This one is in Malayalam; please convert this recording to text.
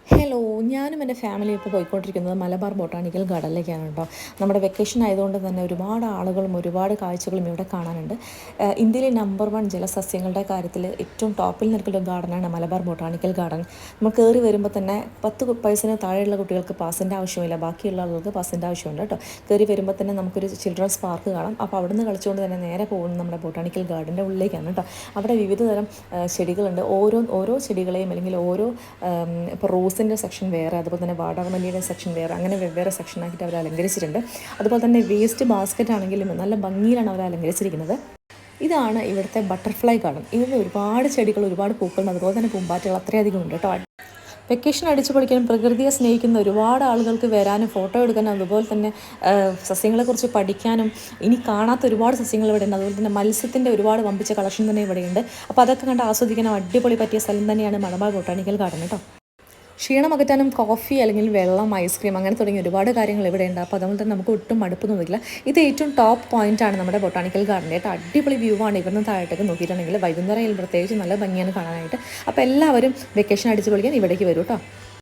ഹലോ, ഞാനും എൻ്റെ ഫാമിലിയും ഇപ്പോൾ പോയിക്കൊണ്ടിരിക്കുന്നത് മലബാർ ബൊട്ടാണിക്കൽ ഗാർഡനിലേക്കാണ് കേട്ടോ. നമ്മുടെ വെക്കേഷൻ ആയതുകൊണ്ട് തന്നെ ഒരുപാട് ആളുകളും ഒരുപാട് കാഴ്ചകളും ഇവിടെ കാണാനുണ്ട്. ഇന്ത്യയിലെ നമ്പർ 1 ജലസസ്യങ്ങളുടെ കാര്യത്തിൽ ഏറ്റവും ടോപ്പിൽ നിൽക്കുന്ന ഒരു ഗാർഡനാണ് മലബാർ ബൊട്ടാണിക്കൽ ഗാർഡൻ. നമ്മൾ കയറി വരുമ്പോൾ തന്നെ 10 വയസ്സിന് താഴെയുള്ള കുട്ടികൾക്ക് പാസിൻ്റെ ആവശ്യമില്ല, ബാക്കിയുള്ള ആളുകൾക്ക് പാസിൻ്റെ ആവശ്യമുണ്ട് കേട്ടോ. കയറി വരുമ്പോൾ തന്നെ നമുക്കൊരു ചിൽഡ്രൻസ് പാർക്ക് കാണാം. അപ്പോൾ അവിടെ നിന്ന് കളിച്ചുകൊണ്ട് തന്നെ നേരെ പോകുന്നത് നമ്മുടെ ബൊട്ടാണിക്കൽ ഗാർഡൻ്റെ ഉള്ളിലേക്കാണ് കേട്ടോ. അവിടെ വിവിധ തരം ചെടികളുണ്ട്. ഓരോ ചെടികളെയും അല്ലെങ്കിൽ ഓരോ ഇപ്പോൾ റോസിൻ്റെ സെക്ഷൻ വേറെ, അതുപോലെ തന്നെ വാടാർമല്ലിയുടെ സെക്ഷൻ വേറെ, അങ്ങനെ വെവ്വേറെ സെക്ഷനാക്കിയിട്ട് അവർ അലങ്കരിച്ചിട്ടുണ്ട്. അതുപോലെ തന്നെ വേസ്റ്റ് ബാസ്ക്കറ്റ് ആണെങ്കിലും നല്ല ഭംഗിയിലാണ് അവർ അലങ്കരിച്ചിരിക്കുന്നത്. ഇതാണ് ഇവിടുത്തെ ബട്ടർഫ്ലൈ ഗാർഡൻ. ഇവിടെ ഒരുപാട് ചെടികൾ, ഒരുപാട് പൂക്കളും അതുപോലെ തന്നെ പൂമ്പാറ്റകൾ അത്രയധികം ഉണ്ട് കേട്ടോ. വെക്കേഷൻ അടിച്ചു പൊളിക്കാനും പ്രകൃതിയെ സ്നേഹിക്കുന്ന ഒരുപാട് ആളുകൾക്ക് വരാനും ഫോട്ടോ എടുക്കാനും അതുപോലെ തന്നെ സസ്യങ്ങളെക്കുറിച്ച് പഠിക്കാനും ഇനി കാണാത്ത ഒരുപാട് സസ്യങ്ങൾ ഇവിടെ ഉണ്ട്. അതുപോലെ തന്നെ മത്സ്യത്തിൻ്റെ ഒരുപാട് വമ്പിച്ച കളക്ഷൻ തന്നെ ഇവിടെയുണ്ട്. അപ്പോൾ അതൊക്കെ കണ്ട് ആസ്വദിക്കാനും അടിപൊളി പറ്റിയ സ്ഥലം തന്നെയാണ് മലബാർ ബൊട്ടാണിക്കൽ ഗാർഡൻ കേട്ടോ. ക്ഷീണം അകറ്റാനും കോഫി അല്ലെങ്കിൽ വെള്ളം, ഐസ്ക്രീം അങ്ങനെ തുടങ്ങി ഒരുപാട് കാര്യങ്ങൾ ഇവിടെ ഉണ്ട്. അപ്പോൾ അതുകൊണ്ട് തന്നെ നമുക്ക് ഒട്ടും മടുപ്പ് തോന്നില്ല. ഇത് ഏറ്റവും ടോപ്പ് പോയിൻ്റാണ് നമ്മുടെ ബൊട്ടാണിക്കൽ ഗാർഡൻ്റെ ആയിട്ട്. അടിപൊളി വ്യൂ ആണ് ഇവിടുന്ന് താഴോട്ടൊക്കെ നോക്കിയിട്ടുണ്ടെങ്കിൽ. വൈകുന്നേരം പ്രത്യേകിച്ച് നല്ല ഭംഗിയാണ് കാണാനായിട്ട്. അപ്പോൾ എല്ലാവരും വെക്കേഷൻ അടിച്ച് പൊളിക്കാൻ ഇവിടേക്ക് വരും കേട്ടോ.